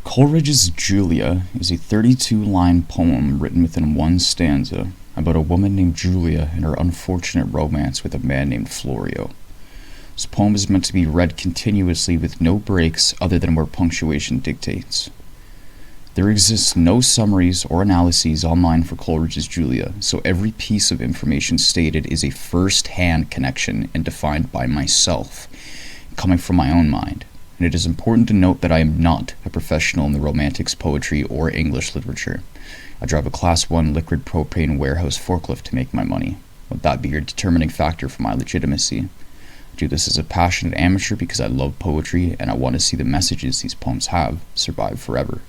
Coleridge's Julia is a 32-line poem written within one stanza about a woman named Julia and her unfortunate romance with a man named Florio. This poem is meant to be read continuously with no breaks other than where punctuation dictates. There exists no summaries or analyses online for Coleridge's Julia, so every piece of information stated is a first-hand connection and defined by myself, coming from my own mind. And it is important to note that I am not a professional in the Romantics, poetry, or English literature. I drive a Class 1 liquid propane warehouse forklift to make my money. Would that be your determining factor for my legitimacy? I do this as a passionate amateur because I love poetry and I want to see the messages these poems have survive forever.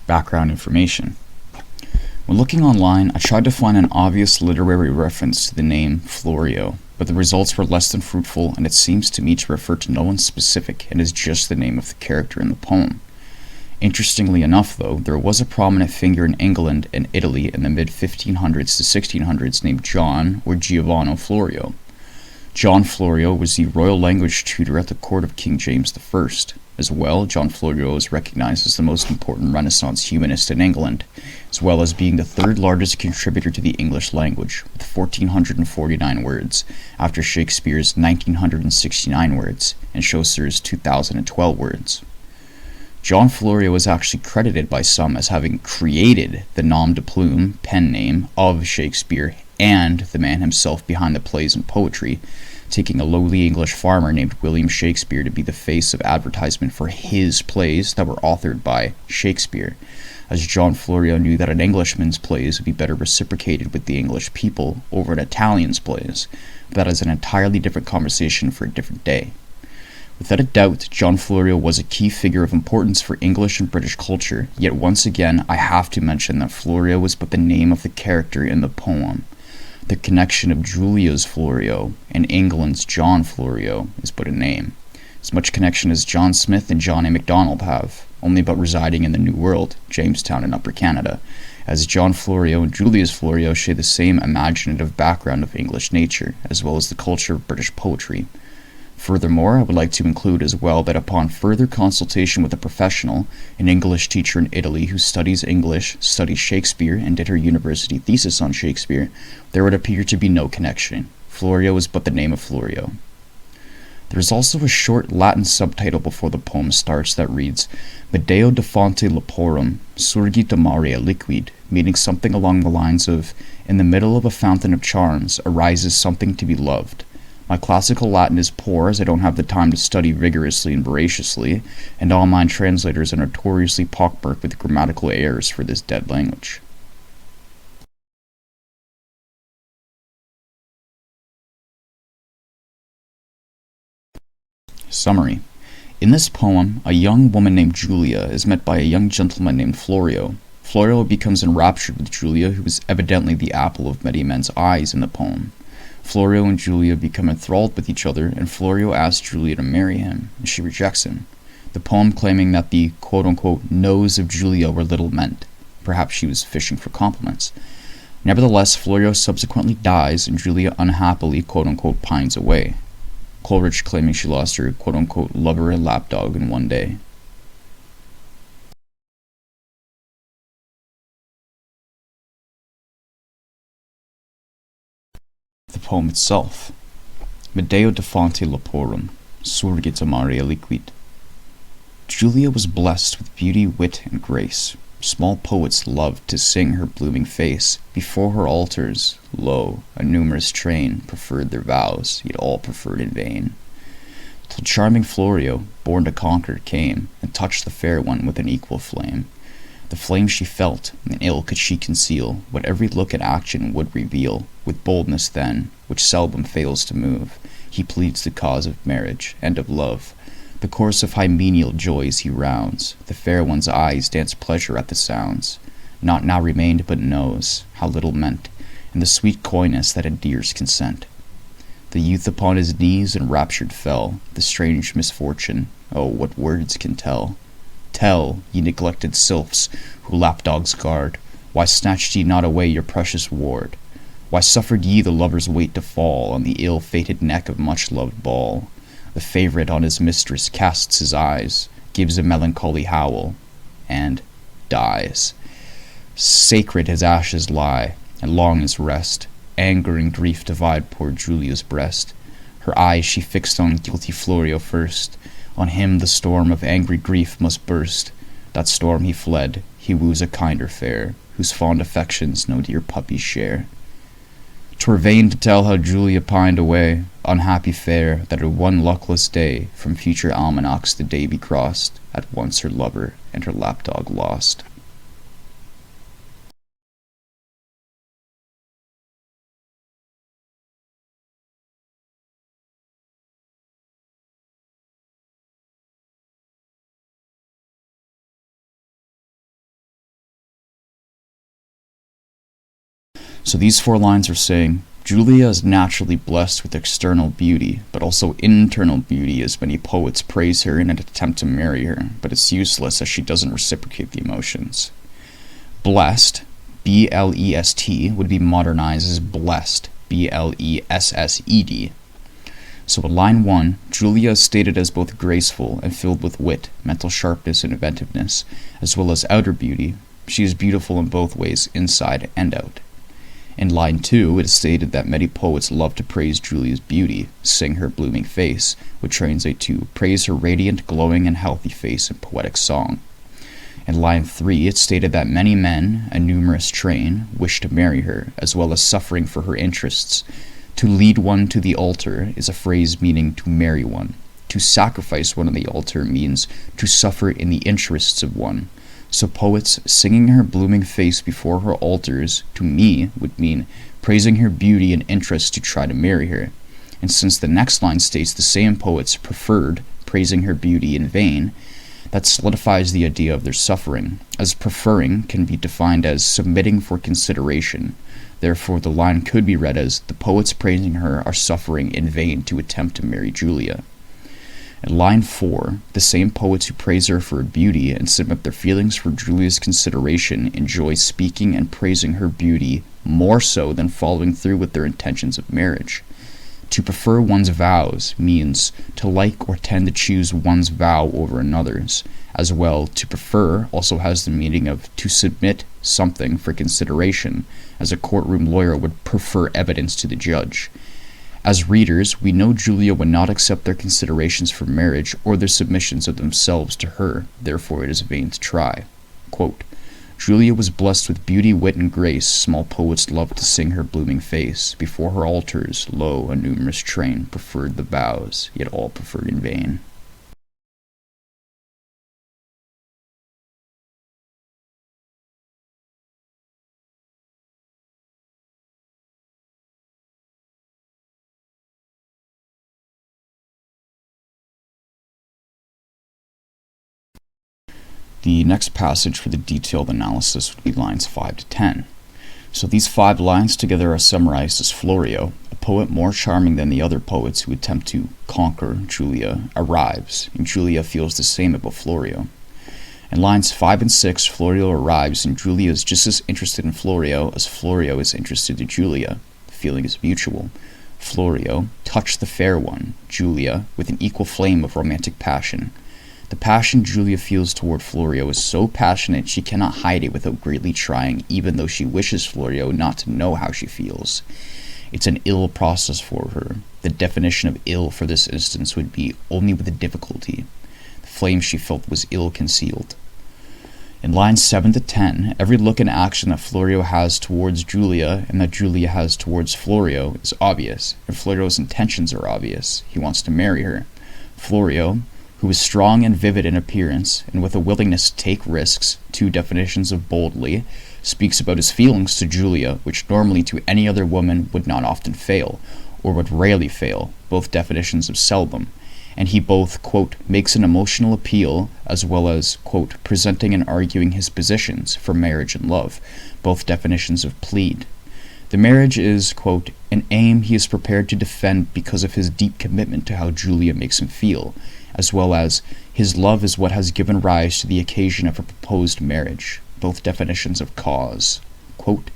Background information. When looking online, I tried to find an obvious literary reference to the name Florio, but the results were less than fruitful, and it seems to me to refer to no one specific and is just the name of the character in the poem. Interestingly enough, though, there was a prominent figure in England and Italy in the mid-1500s to 1600s named John or Giovanni Florio. John Florio was the royal language tutor at the court of King James I. As well, John Florio is recognized as the most important Renaissance humanist in England, as well as being the third largest contributor to the English language, with 1,449 words, after Shakespeare's 1,969 words, and Chaucer's 2,012 words. John Florio is actually credited by some as having created the nom de plume, pen name, of Shakespeare and the man himself behind the plays and poetry, taking a lowly English farmer named William Shakespeare to be the face of advertisement for his plays that were authored by Shakespeare, as John Florio knew that an Englishman's plays would be better reciprocated with the English people over an Italian's plays, but that is an entirely different conversation for a different day. Without a doubt, John Florio was a key figure of importance for English and British culture, yet once again I have to mention that Florio was but the name of the character in the poem. The connection of Julia's Florio and England's John Florio is but a name. As much connection as John Smith and John A. Macdonald have, only but residing in the New World, Jamestown and Upper Canada, as John Florio and Julia's Florio share the same imaginative background of English nature, as well as the culture of British poetry. Furthermore, I would like to include as well that upon further consultation with a professional, an English teacher in Italy who studies English, studies Shakespeare, and did her university thesis on Shakespeare, there would appear to be no connection. Florio is but the name of Florio. There is also a short Latin subtitle before the poem starts that reads, Medeo de fonte leporum, surgit amaria liquid, meaning something along the lines of, in the middle of a fountain of charms arises something to be loved. My classical Latin is poor as I don't have the time to study rigorously and voraciously, and online translators are notoriously pockmarked with grammatical errors for this dead language. Summary. In this poem, a young woman named Julia is met by a young gentleman named Florio. Florio becomes enraptured with Julia, who is evidently the apple of many men's eyes in the poem. Florio and Julia become enthralled with each other, and Florio asks Julia to marry him, and she rejects him. The poem claiming that the quote-unquote nose of Julia were little meant. Perhaps she was fishing for compliments. Nevertheless, Florio subsequently dies, and Julia unhappily quote-unquote pines away. Coleridge claiming she lost her quote-unquote lover and lapdog in one day. The poem itself. Medeo de fonte leporum, surgit amaria liquid. Julia was blessed with beauty, wit, and grace. Small poets loved to sing her blooming face. Before her altars, lo, a numerous train preferred their vows, yet all preferred in vain. Till charming Florio, born to conquer, came, and touched the fair one with an equal flame. The flame she felt, and ill could she conceal what every look and action would reveal. With boldness then, which seldom fails to move, he pleads the cause of marriage and of love. The course of hymeneal joys he rounds, the fair one's eyes dance pleasure at the sounds. Naught now remained but knows, how little meant, and the sweet coyness that endears consent. The youth upon his knees enraptured fell, the strange misfortune, oh, what words can tell? Tell, ye neglected sylphs, who lapdogs guard, why snatched ye not away your precious ward? Why suffered ye the lover's weight to fall on the ill-fated neck of much-loved ball? The favourite on his mistress casts his eyes, gives a melancholy howl, and dies. Sacred his ashes lie, and long his rest. Anger and grief divide poor Julia's breast. Her eyes she fixed on guilty Florio first. On him the storm of angry grief must burst. That storm he fled, he woos a kinder fair, whose fond affections no dear puppies share. 'Twere vain to tell how Julia pined away, unhappy fair, that her one luckless day from future almanacs the day be crossed, at once her lover and her lapdog lost. So these 4 lines are saying, Julia is naturally blessed with external beauty, but also internal beauty, as many poets praise her in an attempt to marry her, but it's useless as she doesn't reciprocate the emotions. Blessed, B-L-E-S-T, would be modernized as blessed, B-L-E-S-S-E-D. So in line 1, Julia is stated as both graceful and filled with wit, mental sharpness, and inventiveness, as well as outer beauty. She is beautiful in both ways, inside and out. In line 2, it is stated that many poets love to praise Julia's beauty, sing her blooming face, which translates to praise her radiant, glowing, and healthy face in poetic song. In line 3, it's stated that many men, a numerous train, wish to marry her, as well as suffering for her interests. To lead one to the altar is a phrase meaning to marry one. To sacrifice one on the altar means to suffer in the interests of one. So poets singing her blooming face before her altars, to me, would mean praising her beauty and interest to try to marry her. And since the next line states the same poets preferred praising her beauty in vain, that solidifies the idea of their suffering, as preferring can be defined as submitting for consideration. Therefore, the line could be read as, the poets praising her are suffering in vain to attempt to marry Julia. In line 4, the same poets who praise her for her beauty and submit their feelings for Julia's consideration enjoy speaking and praising her beauty more so than following through with their intentions of marriage. To prefer one's vows means to like or tend to choose one's vow over another's. As well, to prefer also has the meaning of to submit something for consideration, as a courtroom lawyer would prefer evidence to the judge. As readers, we know Julia would not accept their considerations for marriage or their submissions of themselves to her, therefore it is vain to try. Quote, Julia was blessed with beauty, wit, and grace. Small poets loved to sing her blooming face. Before her altars, lo, a numerous train preferred the vows, yet all preferred in vain. The next passage for the detailed analysis would be lines 5 to 10. So these 5 lines together are summarized as Florio, a poet more charming than the other poets who attempt to conquer Julia, arrives, and Julia feels the same about Florio. In lines 5 and 6, Florio arrives, and Julia is just as interested in Florio as Florio is interested in Julia. The feeling is mutual. Florio, touch the fair one, Julia, with an equal flame of romantic passion. The passion Julia feels toward Florio is so passionate she cannot hide it without greatly trying, even though she wishes Florio not to know how she feels. It's an ill process for her. The definition of ill for this instance would be only with a difficulty. The flame she felt was ill concealed. In lines 7 to 10, every look and action that Florio has towards Julia and that Julia has towards Florio is obvious, and Florio's intentions are obvious. He wants to marry her. Florio, who is strong and vivid in appearance, and with a willingness to take risks, 2 definitions of boldly, speaks about his feelings to Julia, which normally to any other woman would not often fail, or would rarely fail, both definitions of seldom, and he both, quote, makes an emotional appeal, as well as, quote, presenting and arguing his positions for marriage and love, both definitions of plead. The marriage is, quote, an aim he is prepared to defend because of his deep commitment to how Julia makes him feel, as well as his love is what has given rise to the occasion of a proposed marriage, both definitions of cause. Quote,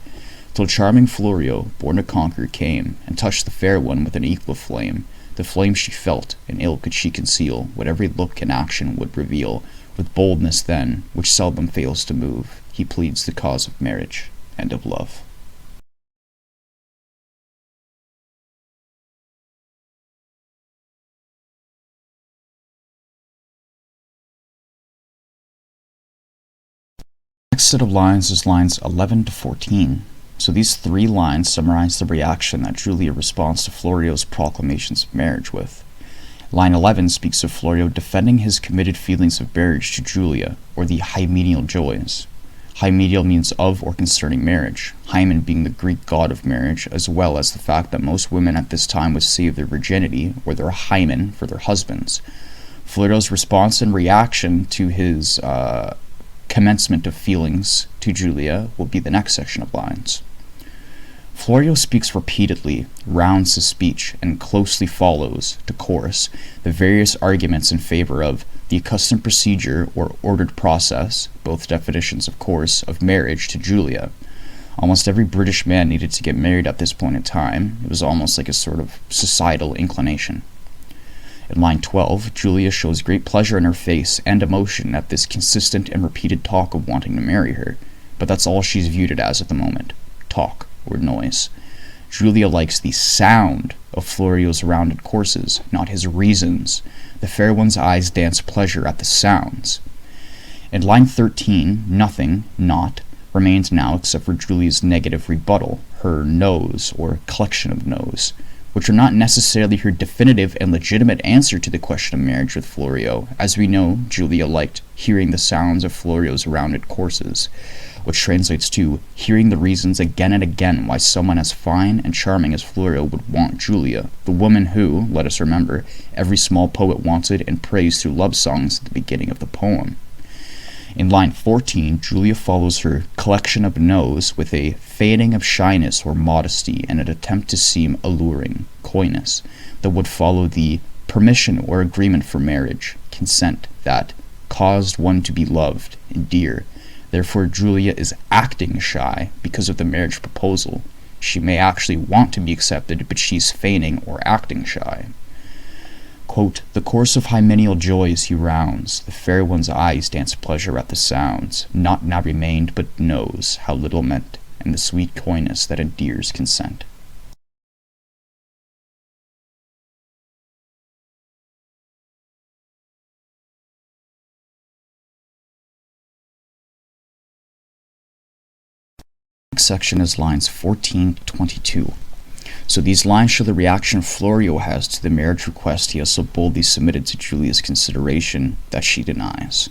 till charming Florio, born to conquer, came, and touched the fair one with an equal flame. The flame she felt, and ill could she conceal what every look and action would reveal. With boldness then, which seldom fails to move, he pleads the cause of marriage and of love. Next set of lines is lines 11 to 14. So these three lines summarize the reaction that Julia responds to Florio's proclamations of marriage with. Line 11 speaks of Florio defending his committed feelings of marriage to Julia, or the hymeneal joys. Hymeneal means of or concerning marriage, Hymen being the Greek god of marriage, as well as the fact that most women at this time would save their virginity, or their hymen, for their husbands. Florio's response and reaction to his commencement of feelings to Julia will be the next section of lines. Florio speaks repeatedly, rounds his speech, and closely follows, to chorus, the various arguments in favor of the accustomed procedure or ordered process, both definitions of course, of marriage to Julia. Almost every British man needed to get married at this point in time. It was almost like a sort of societal inclination. In line 12, Julia shows great pleasure in her face and emotion at this consistent and repeated talk of wanting to marry her, but that's all she's viewed it as at the moment, talk or noise. Julia likes the sound of Florio's rounded courses, not his reasons. The fair one's eyes dance pleasure at the sounds. In line 13, nothing, not, remains now except for Julia's negative rebuttal, her no's or collection of no's, which are not necessarily her definitive and legitimate answer to the question of marriage with Florio. As we know, Julia liked hearing the sounds of Florio's rounded courses, which translates to hearing the reasons again and again why someone as fine and charming as Florio would want Julia, the woman who, let us remember, every small poet wanted and praised through love songs at the beginning of the poem. In line 14, Julia follows her collection of no's with a feigning of shyness or modesty and an attempt to seem alluring, coyness, that would follow the permission or agreement for marriage, consent, that caused one to be loved and dear. Therefore, Julia is acting shy because of the marriage proposal. She may actually want to be accepted, but she's feigning or acting shy. Quote, the course of hymeneal joys he rounds, the fair one's eyes dance pleasure at the sounds, not now remained but knows how little meant, and the sweet coyness that endears consent. Next section is lines 14 to 22. So these lines show the reaction Florio has to the marriage request he has so boldly submitted to Julia's consideration that she denies.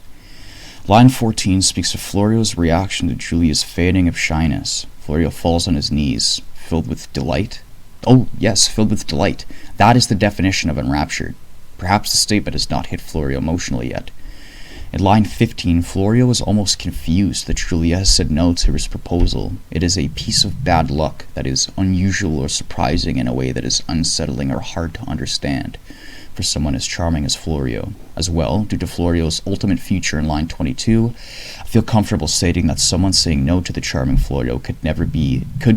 Line 14 speaks of Florio's reaction to Julia's feigning of shyness. Florio falls on his knees, filled with delight. Oh, yes, filled with delight. That is the definition of enraptured. Perhaps the statement has not hit Florio emotionally yet. In line 15, Florio is almost confused that Julia has said no to his proposal. It is a piece of bad luck that is unusual or surprising in a way that is unsettling or hard to understand for someone as charming as Florio. As well, due to Florio's ultimate future in line 22, I feel comfortable stating that someone saying no to the charming Florio could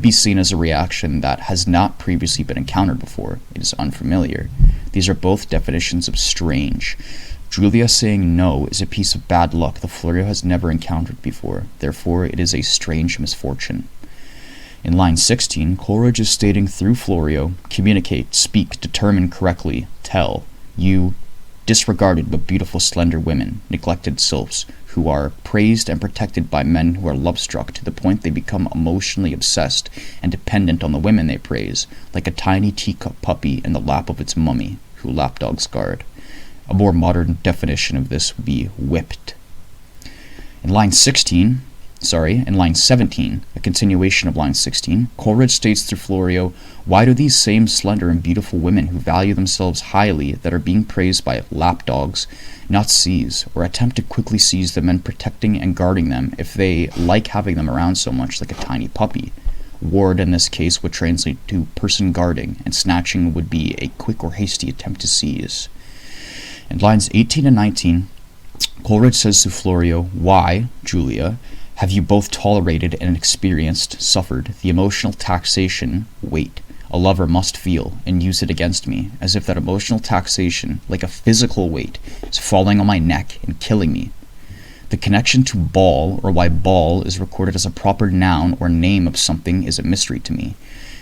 be seen as a reaction that has not previously been encountered before. It is unfamiliar. These are both definitions of strange. Julia saying no is a piece of bad luck that Florio has never encountered before. Therefore, it is a strange misfortune. In line 16, Coleridge is stating through Florio, communicate, speak, determine correctly, tell, you disregarded but beautiful slender women, neglected sylphs, who are praised and protected by men who are love-struck to the point they become emotionally obsessed and dependent on the women they praise, like a tiny teacup puppy in the lap of its mummy, who lapdogs guard. A more modern definition of this would be whipped. In line 17, a continuation of line 16, Coleridge states through Florio, why do these same slender and beautiful women who value themselves highly that are being praised by lapdogs not seize or attempt to quickly seize the men protecting and guarding them if they like having them around so much like a tiny puppy? Ward in this case would translate to person guarding, and snatching would be a quick or hasty attempt to seize. In lines 18 and 19, Coleridge says to Florio, why, Julia, Have you both tolerated and suffered the emotional taxation weight a lover must feel and use it against me, as if that emotional taxation, like a physical weight, is falling on my neck and killing me? The connection to ball, or why ball is recorded as a proper noun or name of something, is a mystery to me.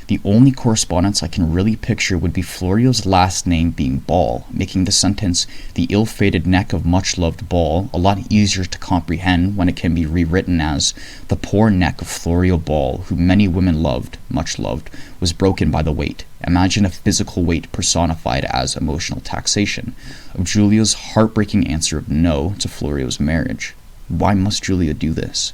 The only correspondence I can really picture would be Florio's last name being Ball, making the sentence, "the ill-fated neck of much-loved Ball," a lot easier to comprehend when it can be rewritten as, "the poor neck of Florio Ball, whom many women loved, much loved, was broken by the weight." Imagine a physical weight personified as emotional taxation, of Julia's heartbreaking answer of no to Florio's marriage. Why must Julia do this?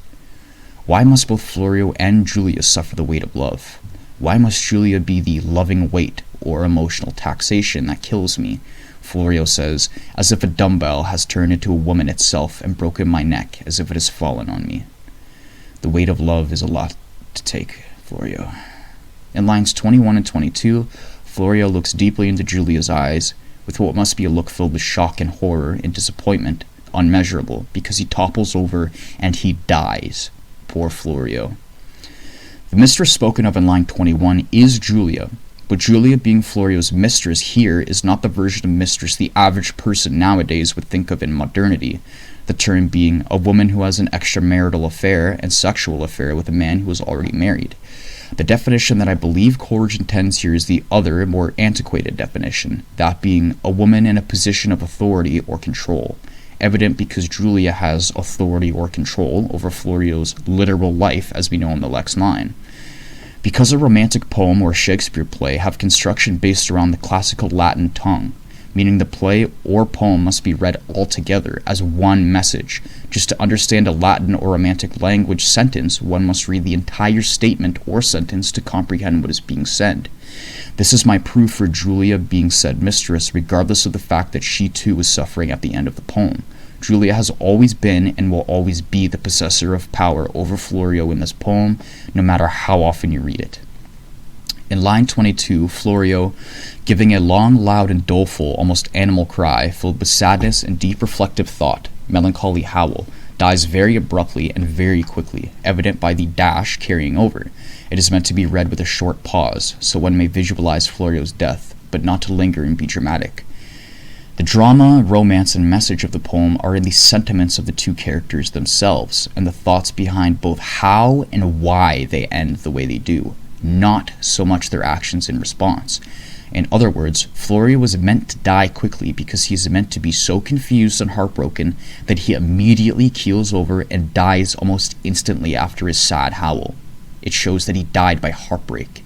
Why must both Florio and Julia suffer the weight of love? Why must Julia be the loving weight or emotional taxation that kills me? Florio says, as if a dumbbell has turned into a woman itself and broken my neck as if it has fallen on me. The weight of love is a lot to take, Florio. In lines 21 and 22, Florio looks deeply into Julia's eyes with what must be a look filled with shock and horror and disappointment, unmeasurable, because he topples over and he dies. Poor Florio. The mistress spoken of in line 21 is Julia, but Julia being Florio's mistress here is not the version of mistress the average person nowadays would think of in modernity, the term being a woman who has an extramarital affair and sexual affair with a man who is already married. The definition that I believe Coleridge intends here is the other, more antiquated definition, that being a woman in a position of authority or control, evident because Julia has authority or control over Florio's literal life, as we know in the next line. Because a romantic poem or Shakespeare play have construction based around the classical Latin tongue, meaning the play or poem must be read all together as one message. Just to understand a Latin or Romantic language sentence, one must read the entire statement or sentence to comprehend what is being said. This is my proof for Julia being said mistress, regardless of the fact that she too is suffering at the end of the poem. Julia has always been and will always be the possessor of power over Florio in this poem, no matter how often you read it. In line 22, Florio, giving a long, loud, and doleful, almost animal cry, filled with sadness and deep reflective thought, melancholy howl, dies very abruptly and very quickly, evident by the dash carrying over. It is meant to be read with a short pause, so one may visualize Florio's death, but not to linger and be dramatic. The drama, romance, and message of the poem are in the sentiments of the two characters themselves, and the thoughts behind both how and why they end the way they do, not so much their actions in response. In other words, Florio was meant to die quickly because he is meant to be so confused and heartbroken that he immediately keels over and dies almost instantly after his sad howl. It shows that he died by heartbreak.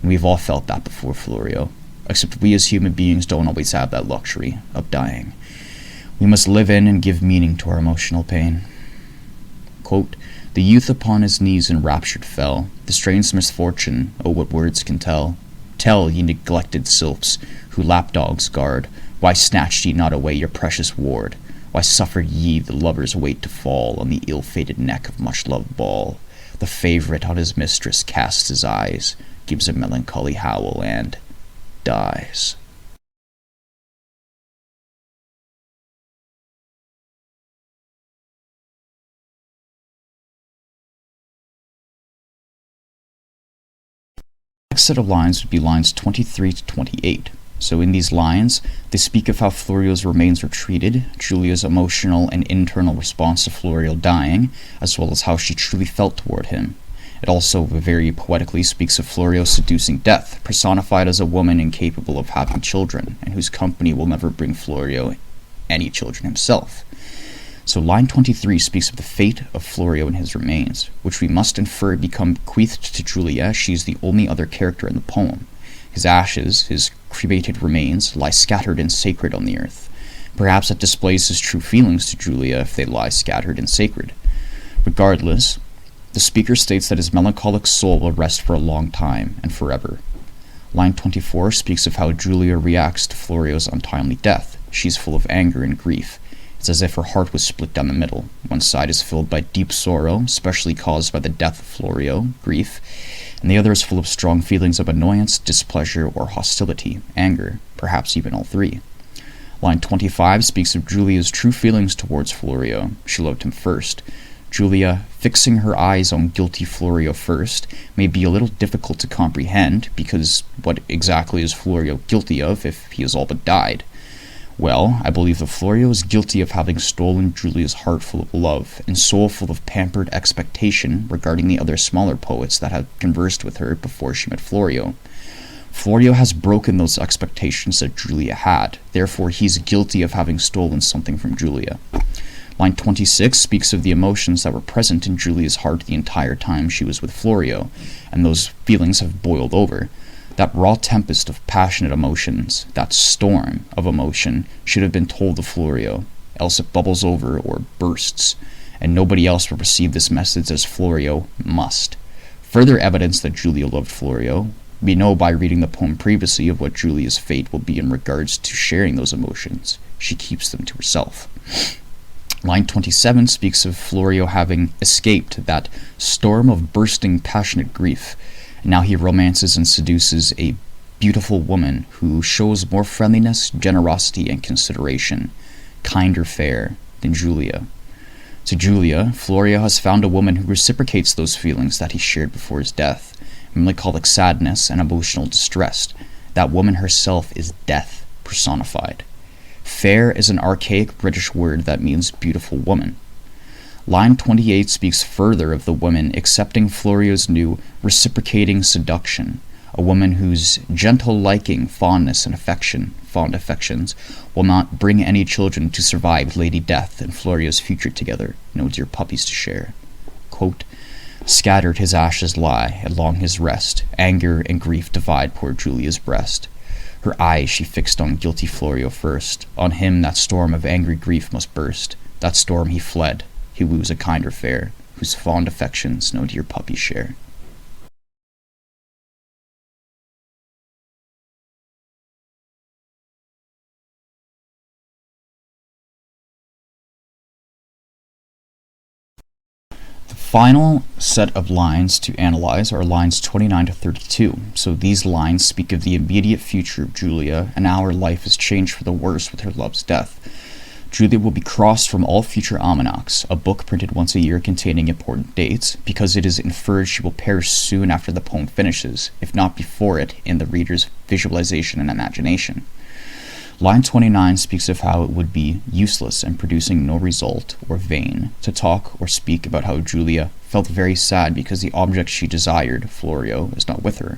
And we've all felt that before Florio. Except we as human beings don't always have that luxury of dying. We must live in and give meaning to our emotional pain. Quote, "The youth upon his knees enraptured fell. The strange misfortune, oh what words can tell? Tell, ye neglected sylphs, who lapdogs guard, why snatched ye not away your precious ward? Why suffered ye the lover's weight to fall on the ill-fated neck of much-loved Ball? The favourite on his mistress casts his eyes, gives a melancholy howl, and dies." The next set of lines would be lines 23 to 28. So in these lines, they speak of how Florio's remains were treated, Julia's emotional and internal response to Florio dying, as well as how she truly felt toward him. It also very poetically speaks of Florio seducing death, personified as a woman incapable of having children, and whose company will never bring Florio any children himself. So line 23 speaks of the fate of Florio and his remains, which we must infer become bequeathed to Julia. She is the only other character in the poem. His ashes, his cremated remains, lie scattered and sacred on the earth. Perhaps that displays his true feelings to Julia if they lie scattered and sacred. Regardless, the speaker states that his melancholic soul will rest for a long time and forever. Line 24 speaks of how Julia reacts to Florio's untimely death. She is full of anger and grief. It's as if her heart was split down the middle. One side is filled by deep sorrow, especially caused by the death of Florio, grief, and the other is full of strong feelings of annoyance, displeasure, or hostility, anger, perhaps even all three. Line 25 speaks of Julia's true feelings towards Florio. She loved him first. Julia fixing her eyes on guilty Florio first may be a little difficult to comprehend, because what exactly is Florio guilty of if he has all but died? Well, I believe that Florio is guilty of having stolen Julia's heart full of love and soul full of pampered expectation regarding the other smaller poets that had conversed with her before she met Florio. Florio has broken those expectations that Julia had, therefore he's guilty of having stolen something from Julia. Line 26 speaks of the emotions that were present in Julia's heart the entire time she was with Florio, and those feelings have boiled over. That raw tempest of passionate emotions, that storm of emotion, should have been told to Florio, else it bubbles over or bursts, and nobody else will receive this message as Florio must. Further evidence that Julia loved Florio, we know by reading the poem previously of what Julia's fate will be in regards to sharing those emotions. She keeps them to herself. Line 27 speaks of Florio having escaped that storm of bursting passionate grief. Now he romances and seduces a beautiful woman who shows more friendliness, generosity, and consideration, kinder fair than Julia. To Julia, Florio has found a woman who reciprocates those feelings that he shared before his death, melancholic sadness and emotional distress. That woman herself is death personified. Fair is an archaic British word that means beautiful woman. Line 28 speaks further of the woman accepting Florio's new reciprocating seduction, a woman whose gentle liking, fondness, and fond affections will not bring any children to survive Lady Death and Florio's future together, no dear puppies to share. Quote, scattered his ashes lie, along his rest, anger and grief divide poor Julia's breast. Her eyes she fixed on guilty Florio first, on him that storm of angry grief must burst. That storm he fled, he woos a kinder fair, whose fond affections no dear puppy share. The final set of lines to analyze are lines 29 to 32. So these lines speak of the immediate future of Julia, and how her life is changed for the worse with her love's death. Julia will be crossed from all future almanacs, a book printed once a year containing important dates, because it is inferred she will perish soon after the poem finishes, if not before it, in the reader's visualization and imagination. Line 29 speaks of how it would be useless and producing no result, or vain, to talk or speak about how Julia felt very sad because the object she desired, Florio, is not with her.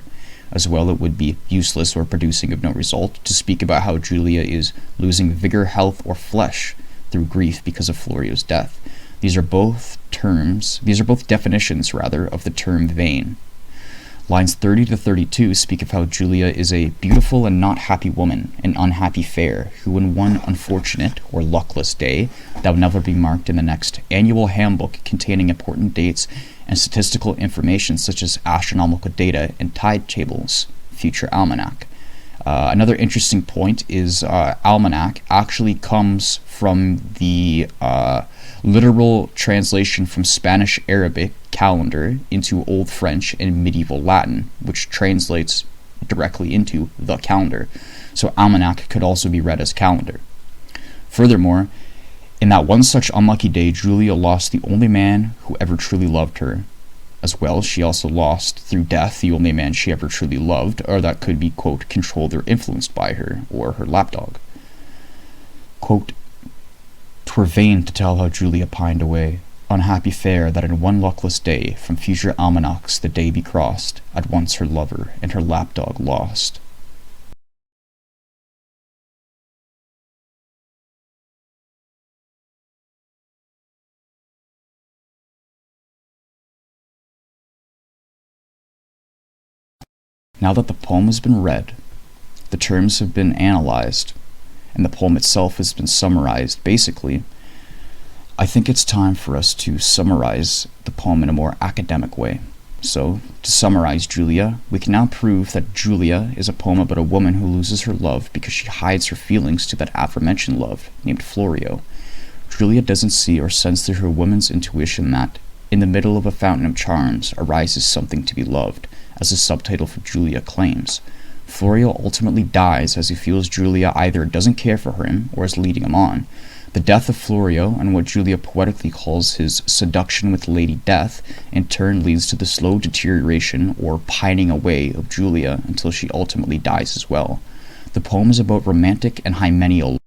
As well, it would be useless or producing of no result to speak about how Julia is losing vigor, health, or flesh through grief because of Florio's death. These are both definitions, of the term vain. Lines 30 to 32 speak of how Julia is a beautiful and not happy woman, an unhappy fair, who in one unfortunate or luckless day, that will never be marked in the next annual handbook containing important dates and statistical information such as astronomical data and tide tables, future almanac. Another interesting point is almanac actually comes from the literal translation from Spanish Arabic calendar into Old French and medieval Latin, which translates directly into the calendar. So almanac could also be read as calendar. Furthermore, in that one such unlucky day, Julia lost the only man who ever truly loved her. As well, she also lost, through death, the only man she ever truly loved, or that could be, quote, controlled or influenced by her, or her lapdog. Quote, 'twere vain to tell how Julia pined away, unhappy fair, that in one luckless day, from future almanacs the day be crossed, at once her lover and her lapdog lost. Now that the poem has been read, the terms have been analyzed, and the poem itself has been summarized, basically, I think it's time for us to summarize the poem in a more academic way. So, to summarize Julia, we can now prove that Julia is a poem about a woman who loses her love because she hides her feelings to that aforementioned love, named Florio. Julia doesn't see or sense through her woman's intuition that, in the middle of a fountain of charms, arises something to be loved, as the subtitle for Julia claims. Florio ultimately dies as he feels Julia either doesn't care for him or is leading him on, The death of Florio, and what Julia poetically calls his seduction with Lady Death, in turn leads to the slow deterioration or pining away of Julia until she ultimately dies as well. The poem is about romantic and hymeneal